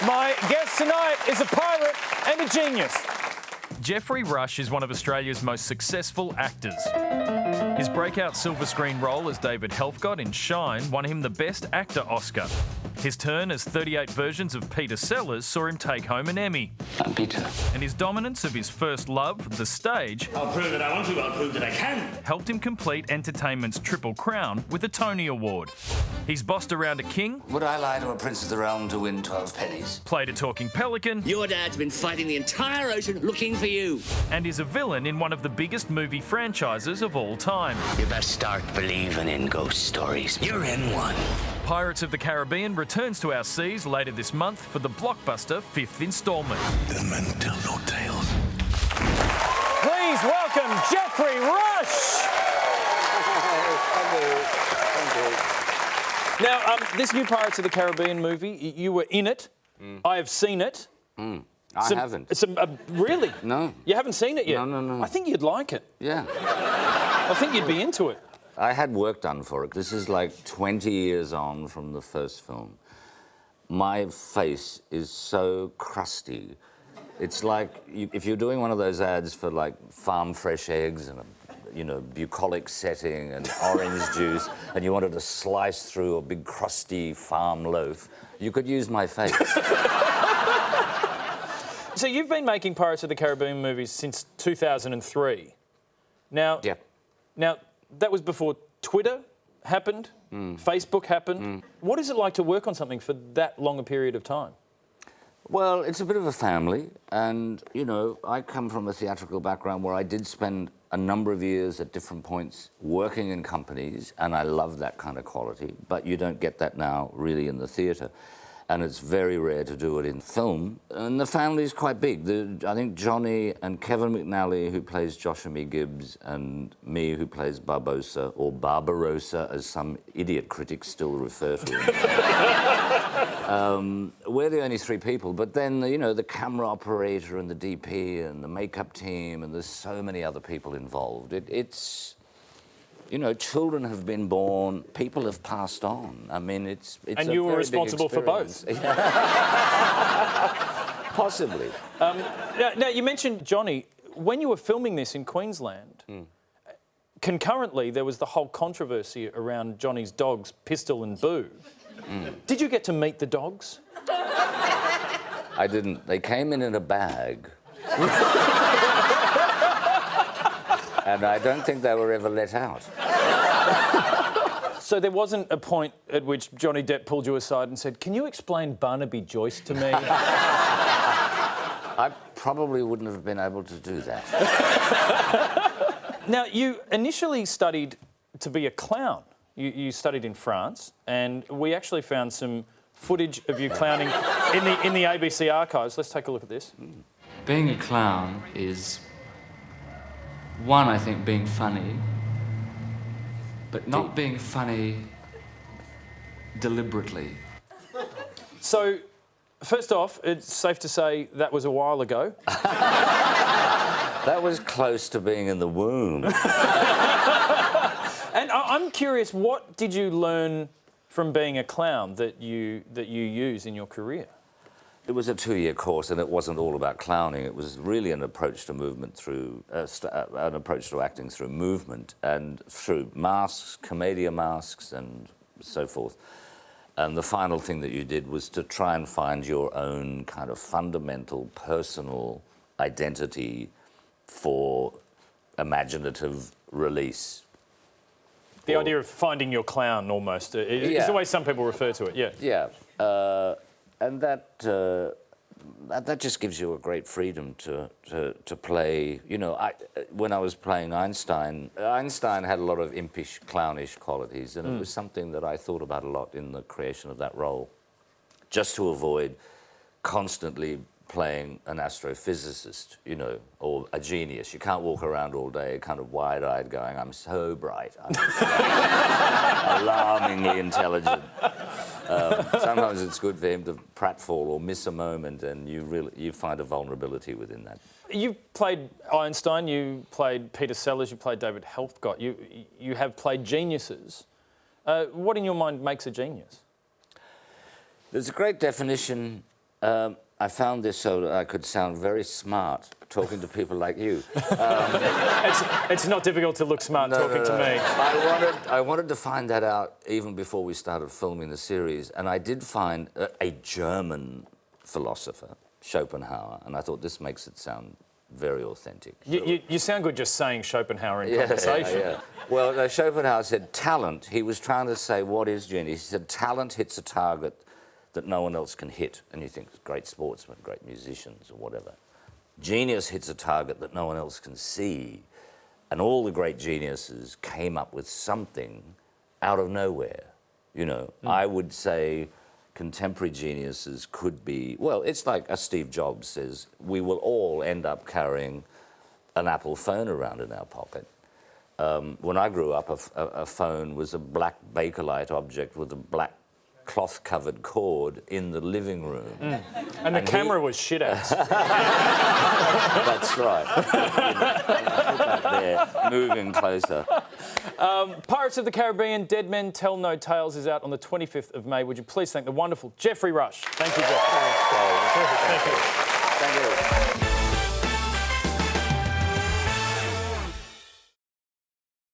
My guest tonight is a pirate and a genius. Geoffrey Rush is one of Australia's most successful actors. His breakout silver screen role as David Helfgott in Shine won him the Best Actor Oscar. His turn as 38 versions of Peter Sellers saw him take home an Emmy. I'm Peter. And his dominance of his first love, the stage, I'll prove that I want to, I'll prove that I can. helped him complete entertainment's Triple Crown with a Tony Award. He's bossed around a king, Would I lie to a prince of the realm to win 12 pennies? played a talking pelican, Your dad's been fighting the entire ocean looking for you. and is a villain in one of the biggest movie franchises of all time. You best start believing in ghost stories. You're in one. Pirates of the Caribbean returns to our seas later this month for the blockbuster 5th instalment. The men tell no tales. Please welcome Geoffrey Rush. Now, this new Pirates of the Caribbean movie, you were in it. I have seen it. I haven't. Really? No. You haven't seen it yet? No. I think you'd like it. Yeah. I think you'd be into it. I had work done for it. This is like 20 years on from the first film. My face is so crusty. It's like if you're doing one of those ads for like farm fresh eggs and a bucolic setting and orange juice, and you wanted to slice through a big crusty farm loaf, you could use my face. So you've been making Pirates of the Caribbean movies since 2003. Now, Yeah. Now, that was before Twitter happened, Facebook happened. What is it like to work on something for that long a period of time? Well, it's a bit of a family, and, I come from a theatrical background where I did spend a number of years at different points working in companies, and I love that kind of quality, but you don't get that now really in the theatre. And it's very rare to do it in film. And the family's quite big. I think Johnny and Kevin McNally, who plays Joshua Gibbs, and me, who plays Barbosa, or Barbarossa, as some idiot critics still refer to him. We're the only three people. But then, the camera operator and the DP and the makeup team, and there's so many other people involved. It's... children have been born, people have passed on. I mean, it's and you were responsible for both. Possibly. Now, you mentioned Johnny. When you were filming this in Queensland, concurrently there was the whole controversy around Johnny's dogs, Pistol and Boo. Did you get to meet the dogs? I didn't. They came in a bag. And I don't think they were ever let out. So there wasn't a point at which Johnny Depp pulled you aside and said, "Can you explain Barnaby Joyce to me?" I probably wouldn't have been able to do that. Now, you initially studied to be a clown. You studied in France, and we actually found some footage of you clowning in the ABC archives. Let's take a look at this. Being a clown is, one, I think, being funny, but not being funny deliberately. So, first off, it's safe to say that was a while ago. That was close to being in the womb. And I'm curious, what did you learn from being a clown that you use in your career? It was a 2-year course, and it wasn't all about clowning. It was really an approach to movement through an approach to acting through movement and through masks, commedia masks, and so forth. And the final thing that you did was to try and find your own kind of fundamental personal identity for imaginative release. The idea of finding your clown, almost, is the way some people refer to it. Yeah. Yeah. And that just gives you a great freedom to play. When I was playing Einstein had a lot of impish, clownish qualities, and it was something that I thought about a lot in the creation of that role, just to avoid constantly playing an astrophysicist, or a genius. You can't walk around all day kind of wide-eyed going, "I'm so bright, I'm alarmingly intelligent." Sometimes it's good for him to pratfall or miss a moment, and you find a vulnerability within that. You played Einstein, you played Peter Sellers, you played David Helfgott. You have played geniuses. What in your mind makes a genius? There's a great definition I found this so that I could sound very smart talking to people like you. It's not difficult to look smart talking to me. I wanted to find that out even before we started filming the series, and I did find a German philosopher, Schopenhauer, and I thought this makes it sound very authentic. You sound good just saying Schopenhauer in conversation. Yeah. Well, Schopenhauer said talent. He was trying to say, what is genius? He said talent hits a target that no one else can hit. And you think, great sportsmen, great musicians, or whatever. Genius hits a target that no one else can see. And all the great geniuses came up with something out of nowhere. You know, I would say contemporary geniuses could be, well, it's like as Steve Jobs says, we will all end up carrying an Apple phone around in our pocket. When I grew up, a phone was a black Bakelite object with a black cloth-covered cord in the living room. And the camera was shit ass. That's right. Back there, moving closer. Pirates of the Caribbean, Dead Men Tell No Tales is out on the 25th of May. Would you please thank the wonderful Geoffrey Rush? Thank you, Geoffrey. Thank you.